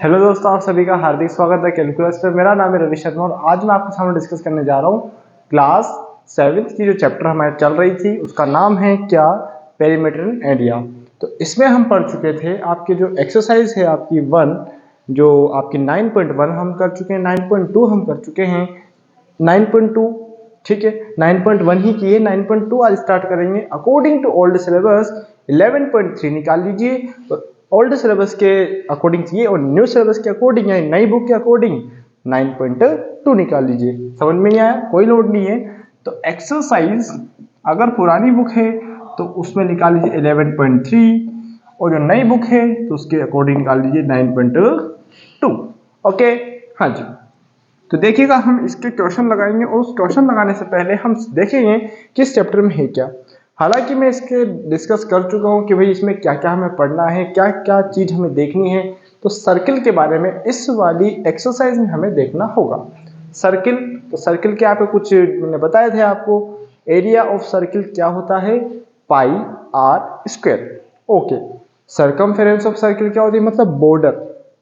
Hello दोस्तों, आप सभी का हार्दिक स्वागत है कैलकुलस पे। मेरा नाम है रवि शर्मा और आज मैं आपके सामने डिस्कस करने जा रहा हूँ क्लास 7 की जो चैप्टर हमारी चल रही थी उसका नाम है क्या, पेरीमीटर एंड एरिया। तो इसमें हम पढ़ चुके थे आपकी जो एक्सरसाइज है आपकी 1, जो आपकी 9.1 हम कर चुके हैं, 9.2 हम कर चुके हैं, 9.2 ठीक है, 9.1 ही की है, 9.2 आज स्टार्ट करेंगे। अकॉर्डिंग टू ओल्ड सिलेबस 11.3 निकाल लीजिए। तो ओल्ड सिलेबस के अकॉर्डिंग चाहिए और न्यू सिलेबस के अकॉर्डिंग यानी नई बुक के अकॉर्डिंग 9.2 निकाल लीजिए। समझ में नहीं आया? कोई लोड नहीं है। तो एक्सरसाइज अगर पुरानी बुक है तो उसमें निकाल लीजिए 11.3 और जो नई बुक है तो उसके अकॉर्डिंग निकाल लीजिए 9.2। ओके, हाँ जी। तो देखिएगा हम इसके क्वेश्चन लगाएंगे और उस क्वेश्चन लगाने से पहले हम देखेंगे किस चैप्टर में है क्या। हालांकि मैं इसके डिस्कस कर चुका हूं कि भाई इसमें क्या क्या हमें पढ़ना है, क्या क्या चीज हमें देखनी है। तो सर्किल के बारे में इस वाली एक्सरसाइज में हमें देखना होगा। सर्किल, तो सर्किल के यहाँ पे कुछ मैंने बताए थे आपको। एरिया ऑफ सर्किल क्या होता है? Pi R square. Okay, circumference of circle क्या होती है? मतलब बॉर्डर।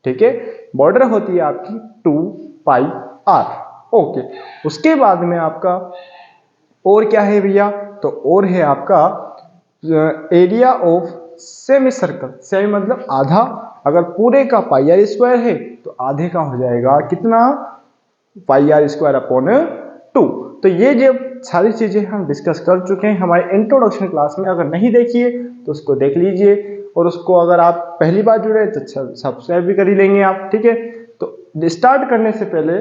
ठीक है, बॉर्डर होती है आपकी 2 पाई आर। ओके, उसके बाद में आपका और क्या है भैया? तो और है आपका area of semi circle. Semi मतलब आधा। अगर पूरे का पाई आर स्क्वायर है तो आधे का हो जाएगा कितना? पाई आर स्क्वायर अपॉन 2। तो ये जो सारी चीजें हम डिस्कस कर चुके हैं हमारे इंट्रोडक्शन क्लास में। अगर नहीं देखिए तो उसको देख लीजिए और उसको अगर आप पहली बार जुड़े तो सब्सक्राइब भी कर ही लेंगे आप। ठीक है, तो स्टार्ट करने से पहले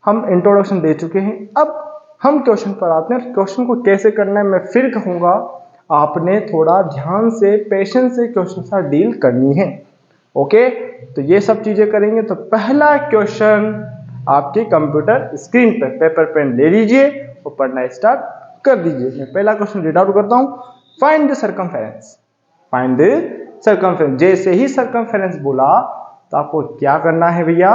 हम इंट्रोडक्शन दे चुके हैं। अब हम क्वेश्चन पर आते हैं। क्वेश्चन को कैसे करना है मैं फिर कहूंगा, आपने थोड़ा ध्यान से पेशेंस से क्वेश्चन से डील करनी है। ओके, तो ये सब चीजें करेंगे। तो पहला क्वेश्चन आपके कंप्यूटर स्क्रीन पर पेपर पेन ले लीजिए और पढ़ना स्टार्ट कर दीजिए। मैं पहला क्वेश्चन रीड आउट करता हूं। Find the circumference. Find the circumference. जैसे ही सर्कमफेरेंस बोला तो आपको क्या करना है भैया?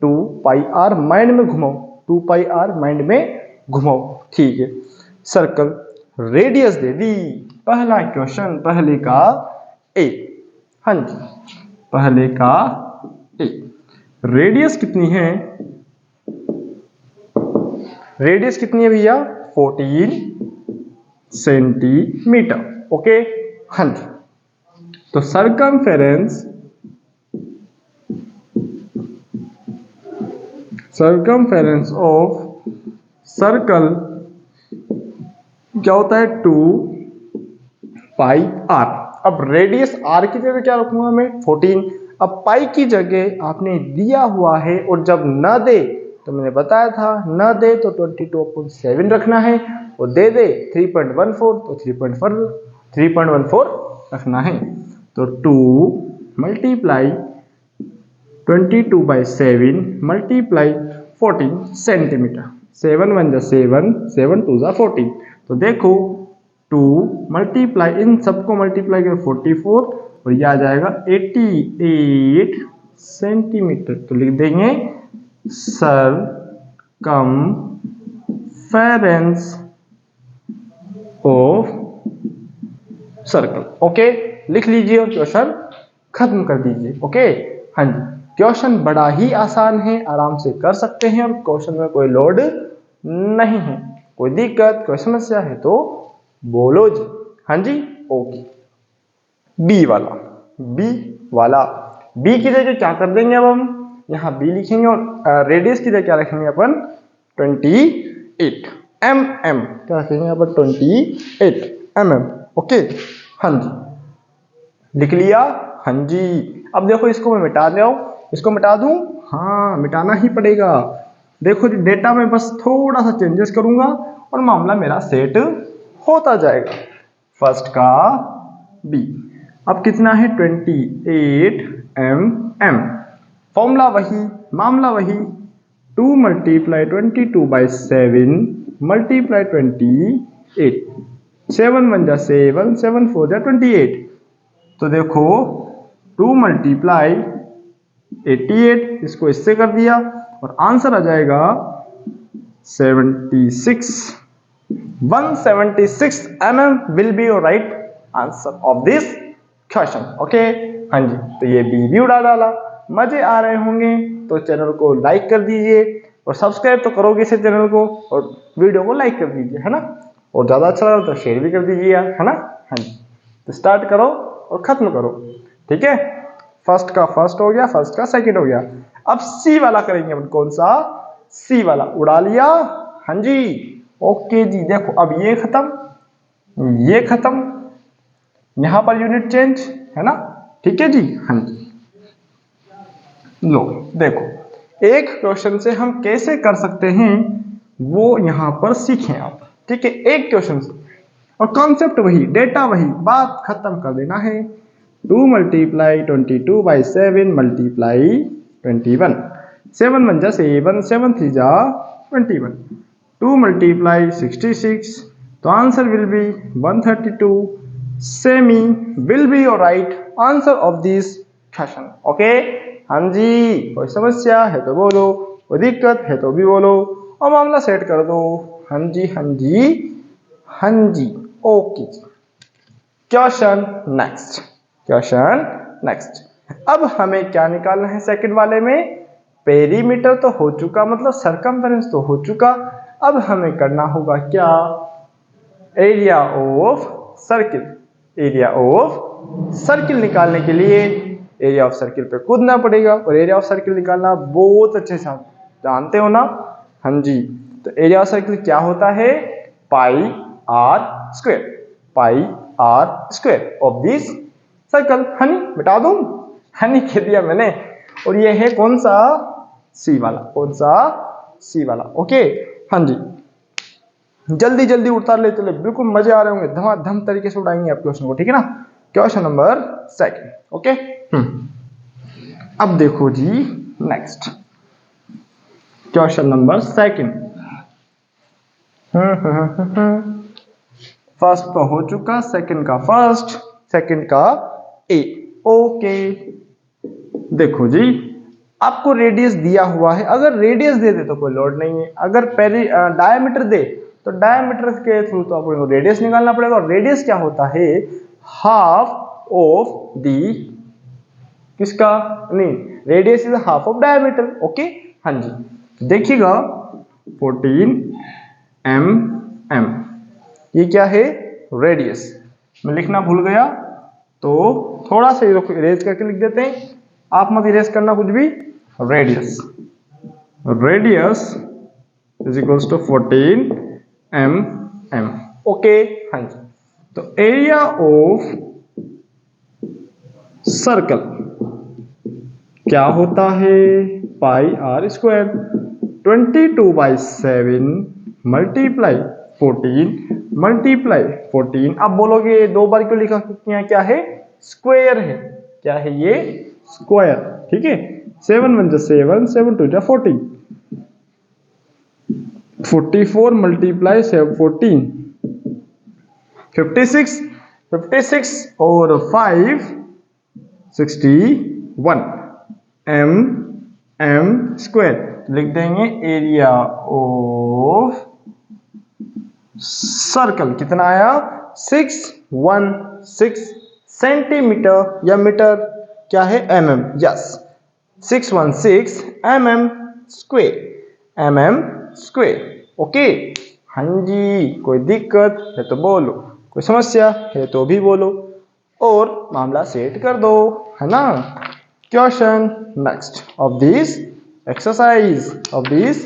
2 पाई आर माइंड में घुमाओ, 2 पाई आर माइंड में घुमाओ। ठीक है, सर्कल रेडियस दे दी। पहला क्वेश्चन, पहले का ए। हाँ जी, पहले का ए। रेडियस कितनी है? रेडियस कितनी है भैया? 14 सेंटीमीटर। ओके, हाँ जी। तो सर्कमफेरेंस ऑफ सर्कल क्या होता है? 2 पाई आर। अब रेडियस आर की जगह क्या रखूंगा मैं? 14। अब पाई की जगह आपने दिया हुआ है और जब न दे तो मैंने बताया था न दे तो 22/7 रखना है और दे दे 3.14 तो 3.14 रखना है। तो 2 मल्टीप्लाई 22/7 मल्टीप्लाई 14 सेंटीमीटर। 7 1 7, 7 2 14। तो देखो 2 मल्टीप्लाई, इन सबको मल्टीप्लाई कर 44 और यह आ जाएगा 88 सेंटीमीटर। तो लिख देंगे सर्कमफेरेंस ऑफ सर्कल। ओके, लिख लीजिए और क्वेश्चन खत्म कर दीजिए। ओके, हाँ जी। क्वेश्चन बड़ा ही आसान है, आराम से कर सकते हैं और क्वेश्चन में कोई लोड नहीं है। कोई दिक्कत, कोई समस्या है तो बोलो जी। हाँ जी, ओके। बी वाला, बी वाला, बी की जगह क्या कर देंगे? अब हम यहाँ बी लिखेंगे और रेडियस की जगह क्या रखेंगे अपन? 28 mm। क्या रखेंगे अपन? 28 mm। ओके, हाँ जी, लिख लिया। हाँ जी। अब देखो इसको मैं मिटा रहा हूं, इसको मिटा दूं? हाँ, मिटाना ही पड़ेगा। देखो जी, डेटा में बस थोड़ा सा चेंजेस करूंगा और मामला मेरा सेट होता जाएगा। फर्स्ट का बी। अब कितना है? 28 mm। फॉर्मूला वही, मामला वही, 2 मल्टीप्लाई 22/7 मल्टीप्लाई 28। 7 1 जा 7, 7 4 जा 28। तो देखो 2 मल्टीप्लाई 88, इसको इससे कर दिया और आंसर आ जाएगा 76। 176 mm will be your right answer of this question. Okay, हाँ जी। तो ये बी भी उड़ा डाला। मजे आ रहे होंगे तो चैनल को लाइक कर दीजिए और सब्सक्राइब तो करोगे इसे चैनल को, और वीडियो को लाइक कर दीजिए, है ना। और ज़्यादा अच्छा लगा तो शेयर भी कर दीजिए यार, है ना। हाँ जी, तो स्टार्ट करो और ख़त्म करो, ठीक है। फर्स्ट का फर्स्ट हो गया, फर्स्ट का सेकंड हो गया। अब सी वाला करेंगे अपन। कौन सा? सी वाला। उड़ा लिया, हाँ जी, ओके जी। देखो अब ये खत्म, ये खत्म, यहां पर यूनिट चेंज, है ना, ठीक है जी। हाँ जी, लो देखो एक क्वेश्चन से हम कैसे कर सकते हैं वो यहां पर सीखें आप, ठीक है। एक क्वेश्चन से और कॉन्सेप्ट वही, डेटा वही, बात खत्म कर देना है। 2 मल्टीप्लाई 22 बाई 7 मल्टीप्लाई 21, 7 1 जा 7, 7 3 जा 21, 2 मल्टीप्लाई 66, तो answer will be 132। Semi will be your right answer of this question, okay. हाँ जी, कोई समस्या है तो बोलो, कोई दिक्कत है तो भी बोलो और मामला सेट कर दो। हाँ जी, हाँ जी, हाँ जी, okay. Question next, question next. अब हमें क्या निकालना है सेकंड वाले में? पेरीमीटर तो हो चुका, मतलब सरकमफेरेंस तो हो चुका। अब हमें करना होगा क्या? Area of circle. Area of circle निकालने के लिए एरिया ऑफ सर्किल पे कूदना पड़ेगा, और एरिया ऑफ सर्किल निकालना बहुत अच्छे से जानते हो ना। हाँ जी, तो एरिया ऑफ सर्किल क्या होता है? Pi R square, pi R square of this circle. Honey मिटा दूं? हनी कह दिया मैंने। और ये है कौन सा? सी वाला। कौन सा? सी वाला, ओके। हाँ जी, जल्दी जल्दी उतार ले चले, बिल्कुल मजे आ रहे होंगे, धमाधम तरीके से उड़ाएंगे आप क्वेश्चन को, ठीक है ना। Question number second, okay. अब देखो जी next question number second. First तो हो चुका, सेकंड का फर्स्ट, सेकंड का ए, ओके। देखो जी, आपको रेडियस दिया हुआ है। अगर रेडियस दे दे तो कोई लोड नहीं है, अगर डायमीटर दे तो डायमीटर के थ्रू तो आपको रेडियस निकालना पड़ेगा। और रेडियस क्या होता है? हाफ ऑफ दी, किसका? नहीं, radius is half of diameter, okay. हाँ जी, देखिएगा 14 mm, ये क्या है? रेडियस। मैं लिखना भूल गया तो थोड़ा सा इरेज करके लिख देते हैं, आप मत इरेज करना कुछ भी। Radius, radius is equals to 14 mm, okay. हाँ जी, तो एरिया ऑफ सर्कल क्या होता है? Pi R square. 22 by 7 multiply 14 multiply 14। अब बोलोगे दो बार क्यों लिखा? क्योंकि क्या है? स्क्वायर है। क्या है ये? स्क्वायर, ठीक है। 7 1 जा 7, 7 2 जा 14, 44 मल्टीप्लाई 14, 56, 56 और 5 61 m स्क्वायर। लिख देंगे एरिया ऑफ सर्कल कितना आया? 616 सेंटीमीटर, या मीटर क्या है? mm, yes, 616 mm square, mm square, okay. हाँ जी, कोई दिक्कत है तो बोलो, कोई समस्या है तो भी बोलो और मामला सेट कर दो, है ना। Question next of this exercise, of this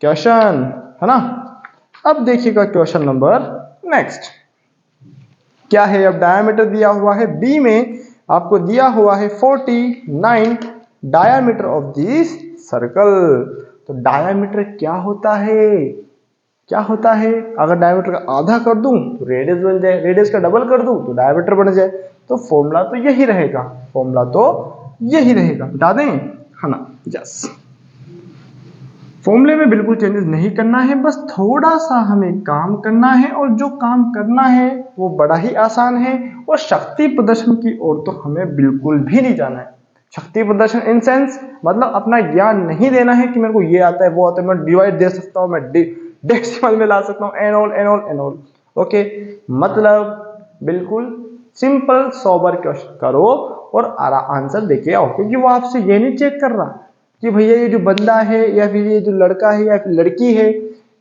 question, है ना। अब देखिएगा क्वेश्चन नंबर नेक्स्ट क्या है। अब डायमीटर दिया हुआ है, बी में आपको दिया हुआ है 49 डायमीटर ऑफ दिस सर्कल। तो डायमीटर क्या होता है? क्या होता है? अगर डायमीटर का आधा कर दूं तो रेडियस बन जाए, रेडियस का डबल कर दूं तो डायमीटर बन जाए। तो फॉर्मूला तो यही रहेगा, फॉर्मूला तो यही रहेगा, बता दें, है ना। यस, फॉर्मूले में बिल्कुल चेंजेस नहीं करना है, बस थोड़ा सा हमें काम करना है, और जो काम करना है वो बड़ा ही आसान है। और शक्ति प्रदर्शन की ओर तो हमें बिल्कुल भी नहीं जाना है। शक्ति प्रदर्शन इन सेंस मतलब अपना ज्ञान नहीं देना है कि मेरे को ये आता है वो आता है, मैं डिवाइड दे सकता हूँ, मैं डेसिमल में ला सकता हूँ, एन ऑल, ओके। मतलब बिल्कुल सिंपल सोबर क्वेश्चन करो और आंसर देके आओ, क्योंकि वो आपसे ये नहीं चेक कर रहा कि भैया ये जो बंदा है या फिर ये जो लड़का है या फिर लड़की है,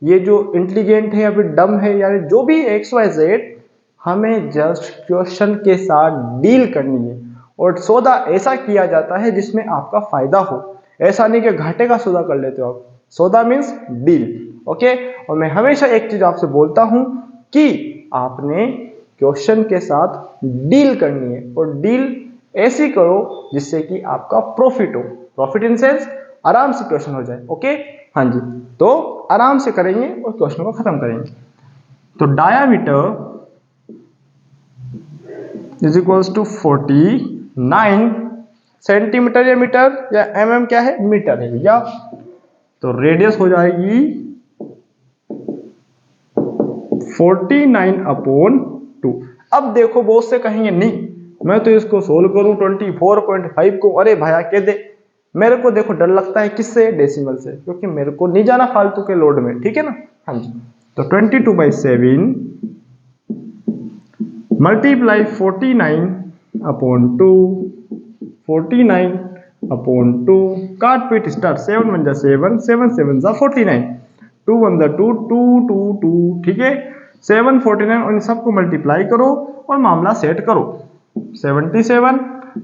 ये जो इंटेलिजेंट है या फिर डम है, यानी जो भी XYZ, हमें जस्ट क्वेश्चन के साथ डील करनी है। और सौदा ऐसा किया जाता है जिसमें आपका फायदा हो, ऐसा नहीं कि घाटे का सौदा कर लेते हो आप। सौदा मीन्स डील, ओके। और मैं हमेशा एक चीज आपसे बोलता हूं कि आपने क्वेश्चन के साथ डील करनी है, और डील ऐसी करो जिससे कि आपका प्रॉफिट हो। प्रॉफिट इन सेंस आराम से क्वेश्चन हो जाए, ओके। हाँ जी, तो आराम से करेंगे और क्वेश्चन को खत्म करेंगे। तो diameter is equals to 49 centimetre या मीटर या mm क्या है, मीटर है भैया। तो रेडियस हो जाएगी 49/2। अब देखो बहुत से कहेंगे नहीं मैं तो इसको सोल्व करूं 24.5 को, अरे भैया कह दे। मेरे को देखो डर लगता है किससे, डेसिमल से, क्योंकि मेरे को नहीं जाना फालतू के लोड में, ठीक है ना। हाँ जी, तो 22/7 मल्टीप्लाई 49/2, 49/2 काट पीट स्टार्ट, 7 1 जा 7, 7 7 जा 49, 2 1 जा 2, 2 2 2, ठीक है। 7 49 और इन सबको मल्टीप्लाई करो और मामला सेट करो। 77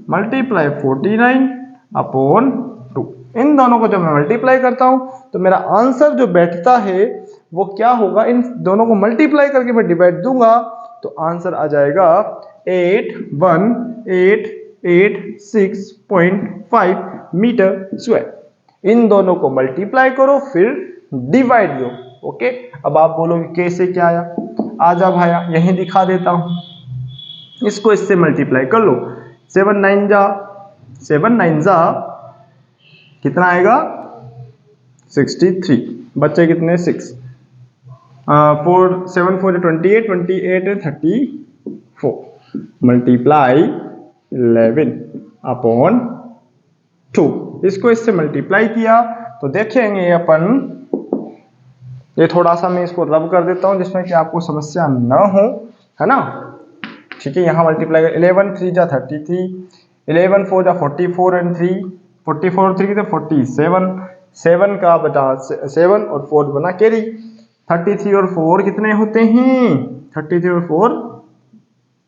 मल्टीप्लाई 49/2, इन दोनों को जब मैं मल्टीप्लाई करता हूं तो मेरा आंसर जो बैठता है वो क्या होगा, इन दोनों को मल्टीप्लाई करके मैं डिवाइड दूंगा तो आंसर आ जाएगा 81886.5 मीटर स्क्वायर। इन दोनों को मल्टीप्लाई करो फिर डिवाइड दो, ओके। अब आप बोलोगे कैसे क्या आया, आ जा भाया यहीं दिखा देता हूं। इसको इससे मल्टीप्लाई कर लो, 7 9 जा कितना आएगा 63, बच्चे कितने 6, 4 7 4 28, 28 34, मल्टीप्लाई 11/2। इसको इससे मल्टीप्लाई किया तो देखेंगे अपन, ये थोड़ा सा मैं इसको रब कर देता हूं जिसमें कि आपको समस्या न हो, है ना। ठीक है, यहाँ मल्टीप्लाई 11 3 जा 33, 11 4 जा 44 एंड 3 44 और 3 तो 47, 7 का बचा 7 और 4 बना कैरी। 33 और 4 कितने होते हैं, 33 और 4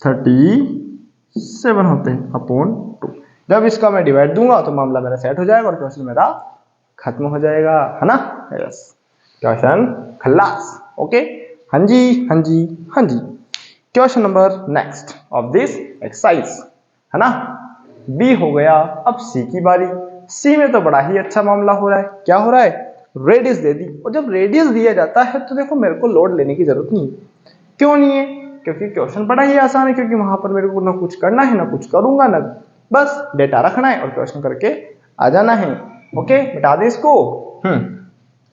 37 होते हैं अपॉन 2। जब इसका मैं डिवाइड दूंगा तो मामला मेरा सेट हो जाएगा और क्वेश्चन मेरा खत्म हो जाएगा, है ना। यस, क्वेश्चन खल्लास, ओके। हाँ जी हाँ जी हाँ जी। Question number next of this exercise, है ना। बी हो गया, अब सी की बारी। सी में तो बड़ा ही अच्छा मामला हो रहा है, क्या हो रहा है, रेडियस दे दी। और जब रेडियस दिया जाता है तो देखो मेरे को लोड लेने की जरूरत नहीं है। क्यों नहीं है, क्योंकि क्वेश्चन बड़ा ही आसान है, क्योंकि वहां पर मेरे को ना कुछ करना है ना कुछ करूंगा, ना बस डेटा रखना है और क्वेश्चन करके आ जाना है। ओके, मिटा दे इसको,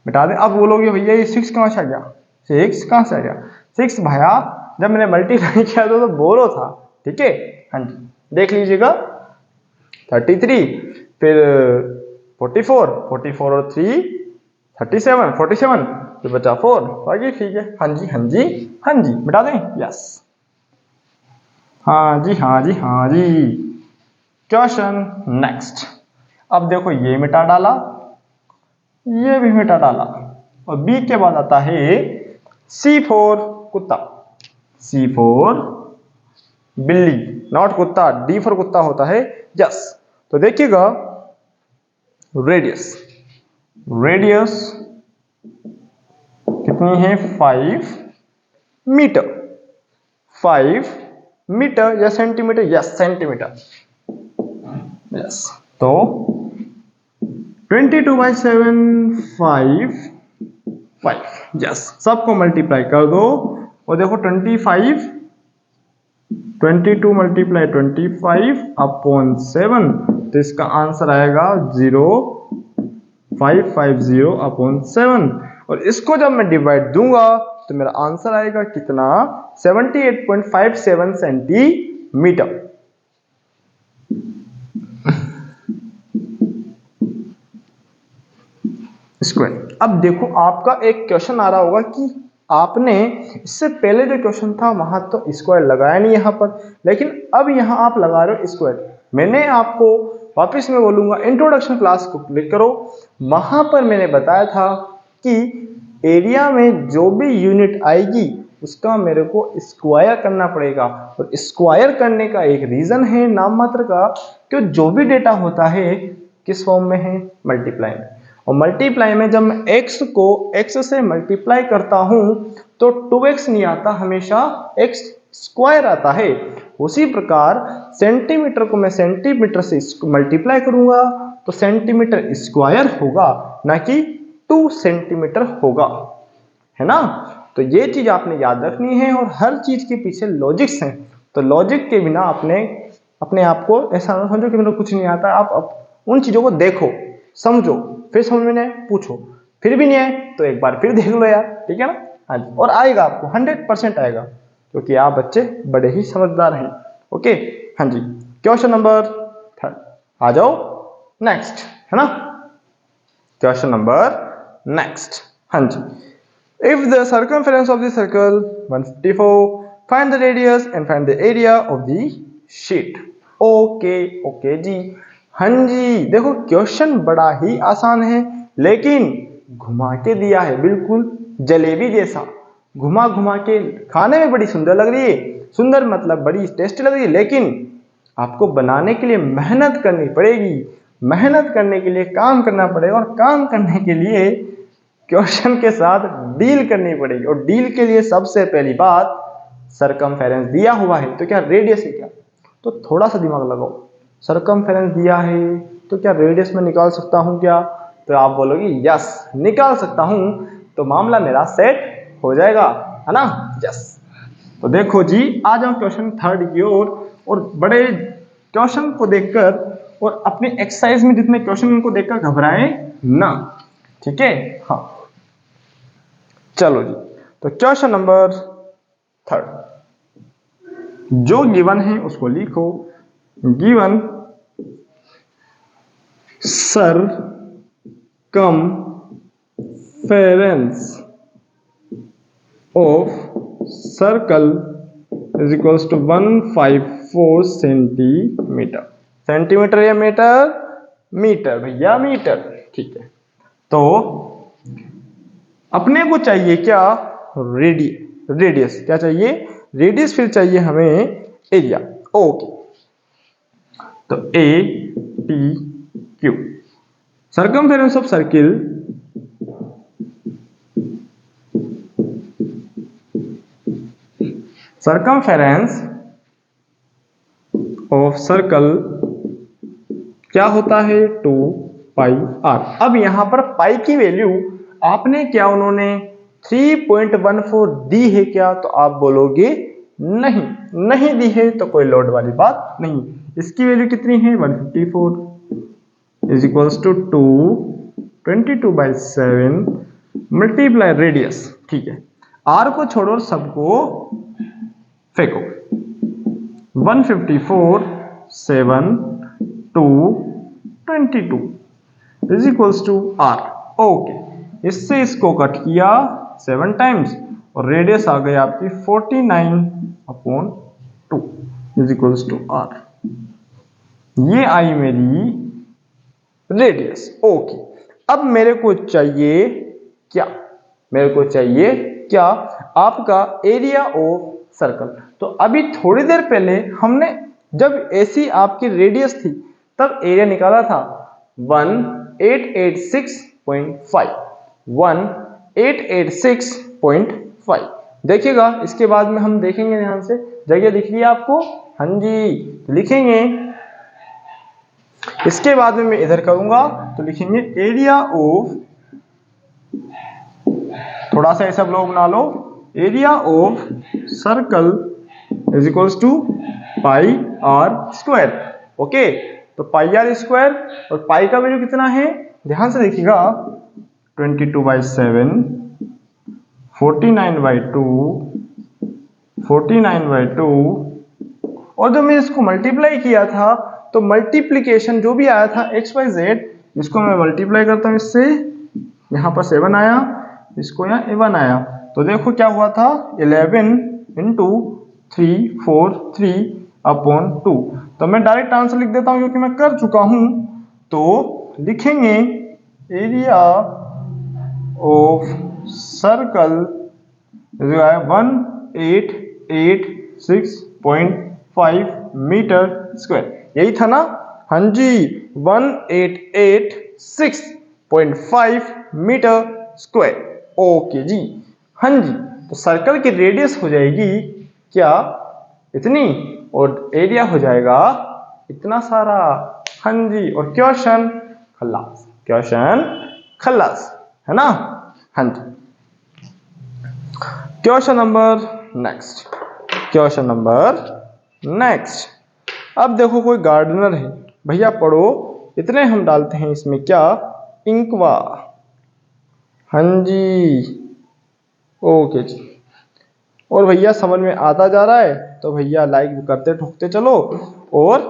मिटा दे। अब बोलोगे भैया ये 6 कहां से आ गया, 6 कहां से आ गया। 6 भैया जब मैंने मल्टीप्लाई किया तो बोरो था, ठीक है। हाँ जी, देख लीजिएगा 33, फिर 44 44 और 3 37, 47 फिर बचा 4, बाकी ठीक है। हाँ जी हाँ जी हाँ जी, मिटा दें, यस। हाँ जी हाँ जी हाँ जी। Question next. अब देखो ये मिटा डाला, ये भी मिटा डाला, और बी के बाद आता है C4 कुत्ता, C4 बिल्ली, नॉट कुत्ता, डी फॉर कुत्ता होता है, यस। तो देखिएगा रेडियस, रेडियस कितनी है 5 मीटर, 5 मीटर या सेंटीमीटर, यस सेंटीमीटर, यस। तो 22/7 5, यस। सबको मल्टीप्लाई कर दो और देखो 22 मल्टीप्लाई 25/7, तो इसका आंसर आएगा 0550/7। और इसको जब मैं डिवाइड दूंगा तो मेरा आंसर आएगा कितना, 78.57 सेंटीमीटर स्क्वायर। अब देखो आपका एक क्वेश्चन आ रहा होगा कि आपने इससे पहले जो क्वेश्चन था वहां तो स्क्वायर लगाया नहीं यहाँ पर, लेकिन अब यहाँ आप लगा रहे हो स्क्वायर। मैंने आपको वापस में बोलूंगा इंट्रोडक्शन क्लास को क्लिक करो, वहां पर मैंने बताया था कि एरिया में जो भी यूनिट आएगी उसका मेरे को स्क्वायर करना पड़ेगा। और स्क्वायर करने का एक रीजन है नाम मात्र का, कि जो भी डेटा होता है किस फॉर्म में है, मल्टीप्लाई में। और मल्टीप्लाई में जब मैं x को x से मल्टीप्लाई करता हूं तो 2x नहीं आता, हमेशा x स्क्वायर आता है। उसी प्रकार सेंटीमीटर को मैं सेंटीमीटर से मल्टीप्लाई करूंगा तो सेंटीमीटर स्क्वायर होगा, ना कि 2 सेंटीमीटर होगा, है ना। तो ये चीज आपने याद रखनी है, और हर चीज के पीछे लॉजिक्स हैं। तो लॉजिक के बिना अपने आप को ऐसा ना समझो कि मेरे को कुछ नहीं आता। आप उन चीजों को देखो, समझो, फिर समझ में नहीं आए पूछो, फिर भी नहीं आए तो एक बार फिर देख लो यार, ठीक है ना। हाँ जी, और आएगा आपको 100% आएगा, क्योंकि आप बच्चे बड़े ही समझदार हैं। ओके, हाँ जी, क्वेश्चन नंबर 3 आ जाओ, नेक्स्ट, है ना। क्वेश्चन नंबर नेक्स्ट, हाँ जी। If the circumference of the circle 154, find the radius and find the area of the sheet. Okay जी, हाँ जी। देखो क्वेश्चन बड़ा ही आसान है, लेकिन घुमा के दिया है, बिल्कुल जलेबी जैसा घुमा घुमा के। खाने में बड़ी सुंदर लग रही है, सुंदर मतलब बड़ी टेस्टी लग रही है, लेकिन आपको बनाने के लिए मेहनत करनी पड़ेगी। मेहनत करने के लिए काम करना पड़ेगा, और काम करने के लिए क्वेश्चन के साथ डील करनी पड़ेगी। और डील के लिए सबसे पहली बात, सरकमफेरेंस दिया हुआ है तो क्या रेडियस है क्या, तो थोड़ा सा दिमाग लगाओ। सरकमफेरेंस दिया है तो क्या रेडियस में निकाल सकता हूं क्या, तो आप बोलोगे यस निकाल सकता हूं, तो मामला मेरा सेट हो जाएगा, है ना। यस, तो देखो जी, आ जाओ क्वेश्चन 3 की ओर। और बड़े क्वेश्चन को देखकर और अपने एक्सरसाइज में जितने क्वेश्चन उनको देखकर घबराए ना, ठीक है। हाँ चलो जी, तो क्वेश्चन नंबर 3 जो गिवन है उसको लिखो। Given circumference of circle is equals to 154 centimetre. Centimetre या मीटर, मीटर भैया मीटर, ठीक है। तो अपने को चाहिए क्या, रेडियस क्या चाहिए, रेडियस, फिर चाहिए हमें एरिया। ओके, तो A T Q, circumference of circle of circle क्या होता है, 2 पाई आर। अब यहां पर पाई की वैल्यू आपने क्या, उन्होंने 3.14 दी है क्या, तो आप बोलोगे नहीं, नहीं दी है तो कोई लोड वाली बात नहीं। इसकी वैल्यू कितनी है, 154 is equals to 22/7 multiply radius, ठीक है। आर को छोड़ो, सबको फेंको। 154 7 2 22 is equals to R. Okay, इससे इसको कट किया 7 टाइम्स और रेडियस आ गई आपकी 49/2 इज इक्वल्स टू आर। ये आई मेरी रेडियस। ओके, अब मेरे को चाहिए क्या, मेरे को चाहिए क्या, आपका एरिया ऑफ सर्कल। तो अभी थोड़ी देर पहले हमने जब ऐसी आपकी रेडियस थी तब एरिया निकाला था 1886.5, 1886.5। देखिएगा इसके बाद में हम देखेंगे, ध्यान से जगह दिख रही है आपको, हाँ जी लिखेंगे। इसके बाद में मैं इधर करूंगा तो लिखेंगे एरिया ऑफ, थोड़ा सा ऐसा ब्लॉक बना लो, area of circle is equals to pi R square. Okay, तो पाई आर स्क्वायर, और पाई का वैल्यू कितना है, ध्यान से देखिएगा, 22/7, 49/2, और जब मैं इसको मल्टीप्लाई किया था तो मल्टीप्लीकेशन जो भी आया था XYZ, इसको मैं मल्टीप्लाई करता हूं इससे, यहां पर 7 आया, इसको यहाँ 1 आया, तो देखो क्या हुआ था 11 इंटू 343/2। तो मैं डायरेक्ट आंसर लिख देता हूं क्योंकि मैं कर चुका हूं। तो लिखेंगे एरिया ऑफ सर्कल जो है 1886.5 मीटर स्क्वायर। यही था ना? हाँ जी, 1886.5 मीटर स्क्वायर। ओके जी। हाँ जी, तो सर्कल की रेडियस हो जाएगी क्या? इतनी, और एरिया हो जाएगा इतना सारा। हाँ जी, और क्वेश्चन खल्लास, क्वेश्चन खल्लास, है ना? हाँ जी। Question number next, question number next. अब देखो कोई गार्डनर है, भैया पढ़ो, इतने हम डालते हैं इसमें क्या? इंकवा। हाँ जी, ओके जी। और भैया समझ में आता जा रहा है तो भैया लाइक करते ठोकते चलो और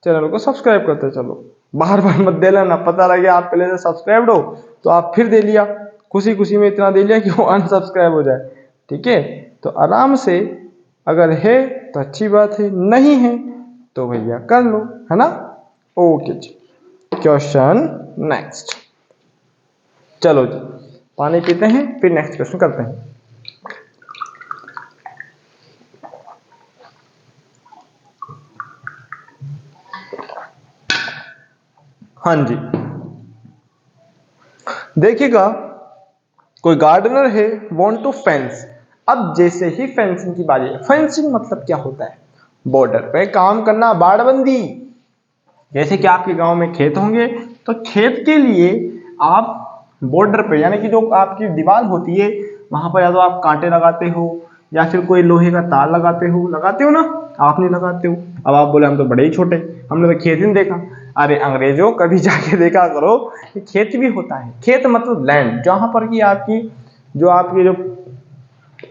चैनल को सब्सक्राइब करते चलो। बार बार मत दे लेना, पता लगे आप पहले से सब्सक्राइब्ड हो तो आप फिर दे लिया, खुशी खुशी में इतना दे लिया कि वो अनसब्सक्राइब हो जाए। ठीक है, तो आराम से, अगर है तो अच्छी बात है, नहीं है तो भैया कर लो, है ना? ओके जी। क्वेश्चन नेक्स्ट, चलो जी पानी पीते हैं फिर नेक्स्ट क्वेश्चन करते हैं। हाँ जी, देखिएगा कोई गार्डनर है वांट टू फेंस। अब जैसे ही फेंसिंग की बारी है, फेंसिंग मतलब क्या होता है? बॉर्डर पे काम करना, बाड़बंदी। जैसे कि आपके गांव में खेत होंगे तो खेत के लिए आप बॉर्डर पे, यानी कि जो आपकी दीवार होती है वहां पर या तो आप कांटे लगाते हो या फिर कोई लोहे का तार लगाते हो ना? आप नहीं लगाते हो। अब आप बोले हम तो बड़े ही छोटे, हमने तो खेत ही नहीं देखा। अरे अंग्रेजों, कभी जाके देखा करो कि खेत भी होता है। खेत मतलब लैंड, जहां पर कि आपकी जो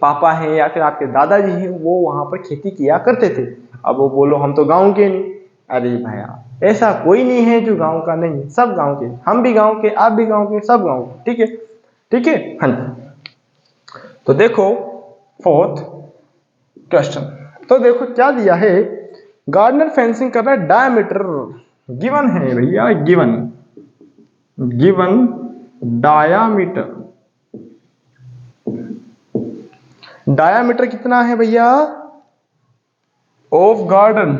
पापा है या फिर आपके दादाजी हैं वो वहां पर खेती किया करते थे। अब वो बोलो हम तो गांव के नहीं। अरे भैया, ऐसा कोई नहीं है जो गांव का नहीं है, सब गांव के, हम भी गांव के, आप भी गांव के, सब गांव के। ठीक है, ठीक है। हाँ जी, तो देखो फोर्थ क्वेश्चन। तो देखो क्या दिया है, गार्डनर फेंसिंग कर रहा है, डायमीटर गिवन है भैया, गिवन डायामीटर। डायामीटर कितना है भैया ऑफ गार्डन?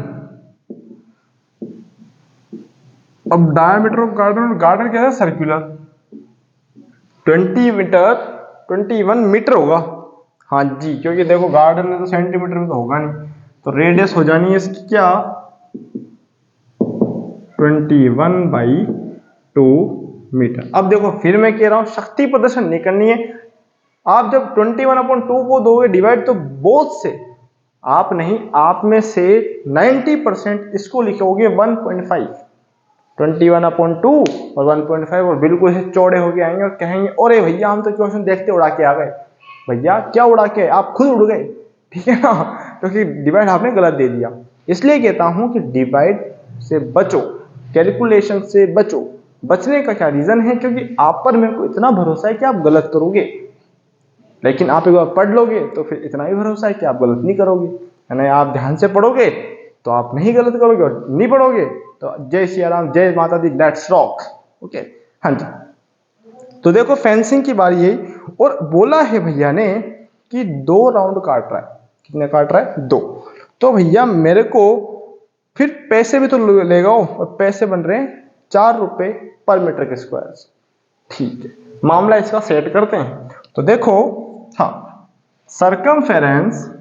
अब डायमीटर ऑफ गार्डन, गार्डन क्या है? सर्कुलर। 20 मीटर, 21 मीटर होगा। हाँ जी, क्योंकि देखो गार्डन में तो सेंटीमीटर में तो होगा नहीं, तो रेडियस हो जानी है इसकी क्या? 21/2 मीटर। अब देखो फिर मैं कह रहा हूं शक्ति प्रदर्शन नहीं करनी है। आप जब 21/2 को दोगे डिवाइड तो बोथ से, आप नहीं, आप में से 90% इसको लिखोगे 1.5, 21/2 और 1.5, और बिल्कुल से चौड़े होके आएंगे और कहेंगे अरे भैया हम तो क्वेश्चन देखते उड़ा के आ गए। भैया क्या उड़ा के, आप खुद उड़ गए। ठीक है ना? क्योंकि डिवाइड आपने गलत दे दिया। इसलिए कहता हूं कि डिवाइड से बचो, कैलकुलेशन से बचो। बचने का क्या रीजन है? क्योंकि आप पर मेरे को इतना भरोसा है कि आप गलत करोगे, लेकिन आप एक बार पढ़ लोगे तो फिर इतना ही भरोसा है कि आप गलत नहीं करोगे। यानी आप ध्यान से पढ़ोगे तो आप नहीं गलत करोगे, और नहीं पढ़ोगे तो जय श्री राम, जय माता दी, लेट्स रॉक। ओके, हाँ जी। तो देखो फेंसिंग की बारी है, और बोला है भैया ने कि 2 राउंड काट रहा है। कितने काट रहा है? 2। तो भैया मेरे को फिर पैसे भी तो लेगा, और पैसे बन रहे हैं 4 रुपए पर मीटर के स्क्वायर। ठीक है, मामला इसका सेट करते हैं। तो देखो, हाँ, circumference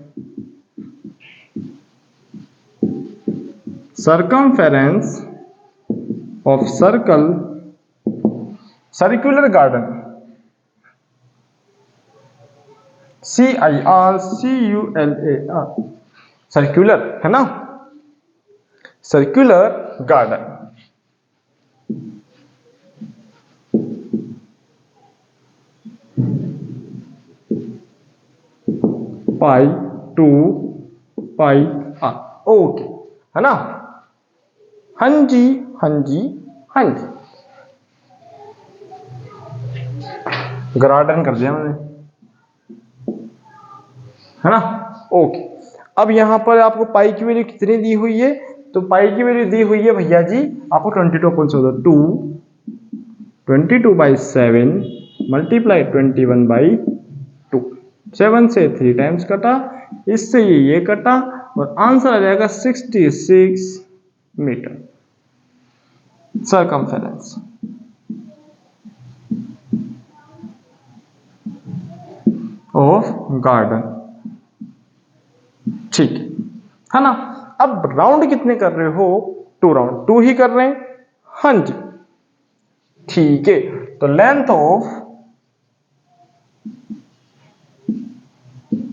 of circle, circular garden, CIRCULAR, circular है ना? Circular garden π/2πr। ओके, है ना? हाँ जी, हाँ जी, हाँ जी, गार्डन कर दिया मैंने। है ना। ओके, अब यहाँ पर आपको पाई की वैल्यू कितनी दी हुई है, तो पाई की वैल्यू दी हुई है भैया जी आपको 22.2, 22/7 मल्टीप्लाई 21/2, 7 से 3 टाइम्स कटा, इससे ये कटा और आंसर आ जाएगा 66 मीटर सरकमफेरेंस ऑफ गार्डन। ठीक है ना। अब राउंड कितने कर रहे हो, 2 राउंड, 2 ही कर रहे हैं। हाँ जी ठीक है, तो length of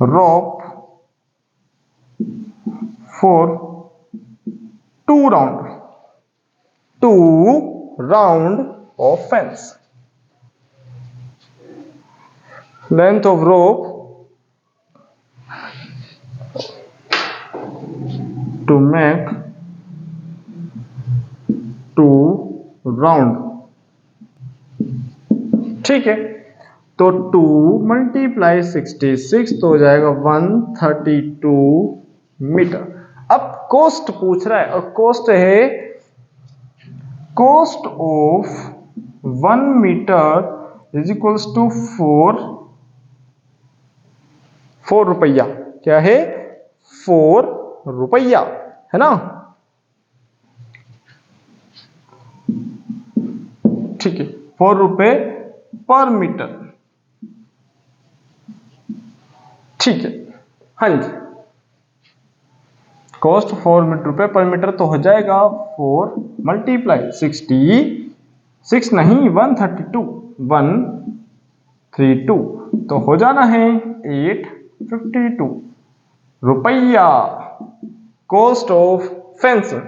rope for 2 round of fence, length of rope to make 2 round। ठीक है, तो 2 मल्टीप्लाई 66 तो हो जाएगा 132 मीटर। अब कॉस्ट पूछ रहा है और कॉस्ट है cost of 1 metre is equals to 4 रुपया। क्या है, 4 रुपया, है ना। ठीक है, 4 रुपए पर मीटर। ठीक है, हाँ जी, कॉस्ट 4 रुपए पर मीटर तो हो जाएगा 4 मल्टीप्लाई 66 नहीं 132 तो हो जाना है 852 रुपया। Cost of fencing,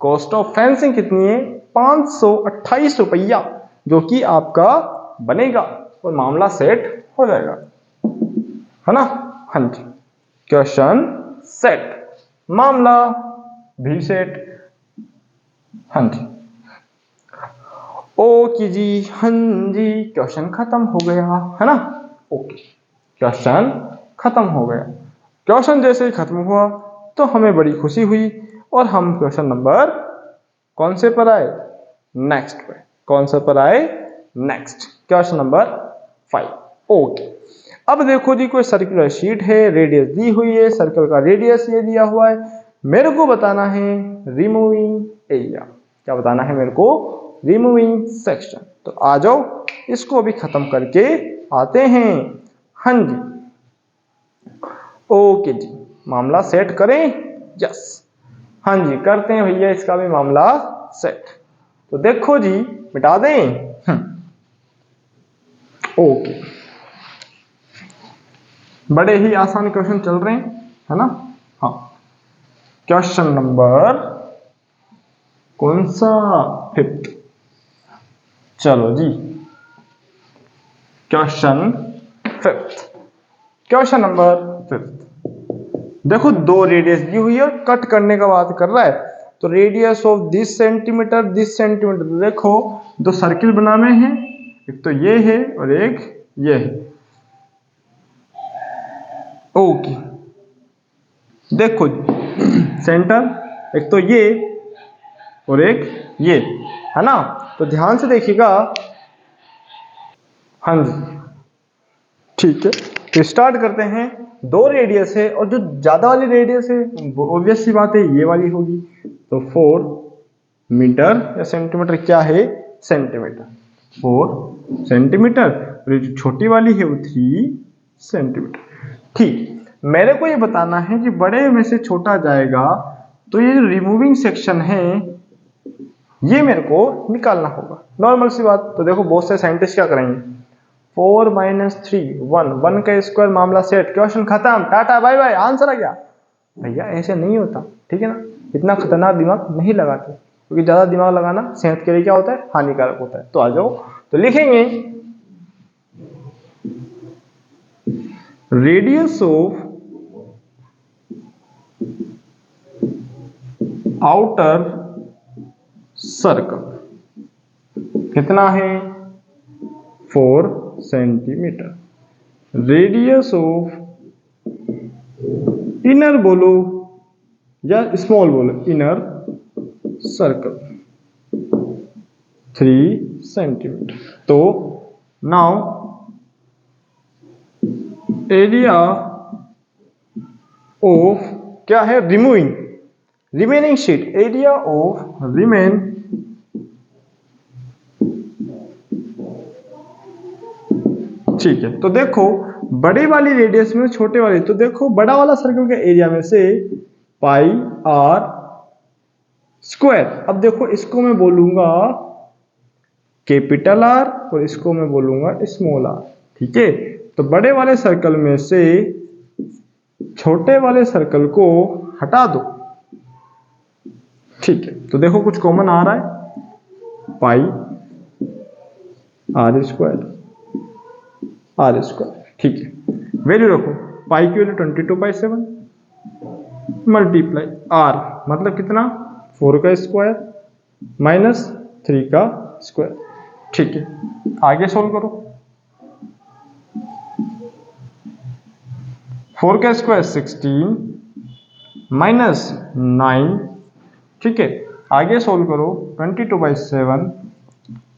cost of fencing कितनी है, 528 रुपया, जो कि आपका बनेगा और मामला सेट हो जाएगा, है ना। हाँ जी, क्वेश्चन सेट, मामला भी सेट। हाँ जी ओके जी, हाँ जी, क्वेश्चन खत्म हो गया, है ना। ओके, क्वेश्चन खत्म हो गया। क्वेश्चन जैसे ही खत्म हुआ तो हमें बड़ी खुशी हुई और हम क्वेश्चन नंबर कौन से पर आए, नेक्स्ट पे। कौन से पर आए, नेक्स्ट, क्वेश्चन नंबर 5। ओके, अब देखो जी, कोई सर्कुलर शीट है, रेडियस दी हुई है, सर्कल का रेडियस ये दिया हुआ है, मेरे को बताना है रिमूविंग एरिया। क्या बताना है मेरे को, रिमूविंग सेक्शन। तो आ जाओ, इसको अभी खत्म करके आते हैं। हाँ जी ओके जी, मामला सेट करें, यस, हाँ जी करते हैं भैया, इसका भी मामला सेट। तो देखो जी, मिटा दें। ओके, बड़े ही आसान क्वेश्चन चल रहे हैं, है ना। हाँ, क्वेश्चन नंबर कौन सा, 5th। चलो जी, question 5th, question number 5th। देखो, 2 रेडियस दी हुई है और कट करने का बात कर रहा है, तो radius of this centimetre, this centimetre. देखो, 2 सर्किल बनाने हैं, एक तो ये है और एक ये है। ओके, देखो सेंटर, एक तो ये और एक ये, है ना। तो ध्यान से देखिएगा। हाँ जी ठीक है, तो स्टार्ट करते हैं। 2 रेडियस है और जो ज्यादा वाली रेडियस है वो ऑब्वियस सी बात है ये वाली होगी। तो 4 मीटर या सेंटीमीटर, क्या है, सेंटीमीटर, 4 सेंटीमीटर, और ये जो छोटी वाली है वो 3 सेंटीमीटर। ठीक, मेरे को ये बताना है कि बड़े में से छोटा जाएगा, तो ये जो रिमूविंग सेक्शन है ये मेरे को निकालना होगा, नॉर्मल सी बात। तो देखो, बहुत से साइंटिस्ट क्या करेंगे, 4 - 3 1 1 का स्क्वायर, मामला सेट, क्वेश्चन खत्म, टाटा बाय बाय, आंसर आ गया। भैया ऐसे नहीं होता, ठीक है ना। इतना खतरनाक दिमाग नहीं लगाते, क्योंकि ज्यादा दिमाग लगाना सेहत के लिए क्या होता है, हानिकारक होता है। तो आ जाओ, तो लिखेंगे रेडियस ऑफ आउटर सर्कल कितना है, 4 सेंटीमीटर। रेडियस ऑफ इनर बोलो या स्मॉल बोलो, इनर सर्कल 3 सेंटीमीटर। तो नाउ एरिया ऑफ क्या है, रिमेनिंग शीट, एरिया ऑफ ठीक है। तो देखो बड़ी वाली रेडियस में छोटे वाली, तो देखो बड़ा वाला सर्कल के एरिया में से पाई आर स्क्वायर। अब देखो इसको मैं बोलूंगा कैपिटल आर और इसको मैं बोलूंगा स्मॉल आर, ठीक है। तो बड़े वाले सर्कल में से छोटे वाले सर्कल को हटा दो, ठीक है। तो देखो कुछ कॉमन आ रहा है, पाई आर स्क्वायर, ठीक है। वैल्यू रखो, पाई की वैल्यू 22/7 मल्टीप्लाई आर मतलब कितना 4 का स्क्वायर माइनस 3 का स्क्वायर, ठीक है। आगे सोल्व करो, 4 का स्क्वायर 16 माइनस 9, ठीक है। आगे सोल्व करो, 22/7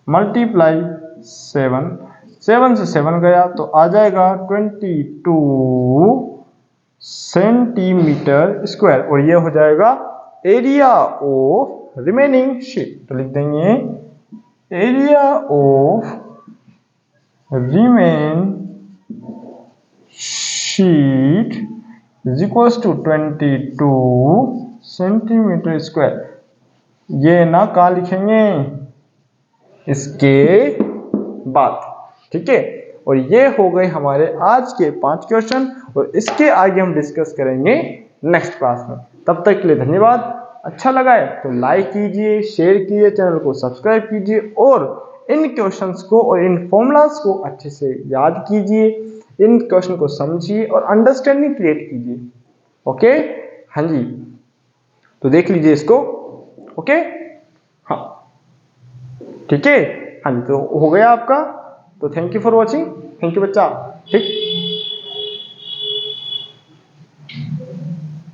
मल्टीप्लाई 7, 7 से 7 गया तो आ जाएगा 22 सेंटीमीटर स्क्वायर, और ये हो जाएगा एरिया ऑफ रिमेनिंग शीट। तो लिख देंगे area of remain sheet is equals to 22 centimetre square. ये ना कहाँ लिखेंगे, इसके बाद, ठीक है। और ये हो गए हमारे आज के 5 क्वेश्चन, और इसके आगे हम डिस्कस करेंगे नेक्स्ट क्लास में। तब तक के लिए धन्यवाद। अच्छा लगा है तो लाइक कीजिए, शेयर कीजिए, चैनल को सब्सक्राइब कीजिए, और इन क्वेश्चंस को और इन फॉर्मूलाज को अच्छे से याद कीजिए, इन क्वेश्चन को समझिए और अंडरस्टैंडिंग क्रिएट कीजिए। ओके, हाँ जी, तो देख लीजिए इसको। ओके, हाँ ठीक है, हाँ जी, तो हो गया आपका। तो thank you for watching, thank you बच्चा।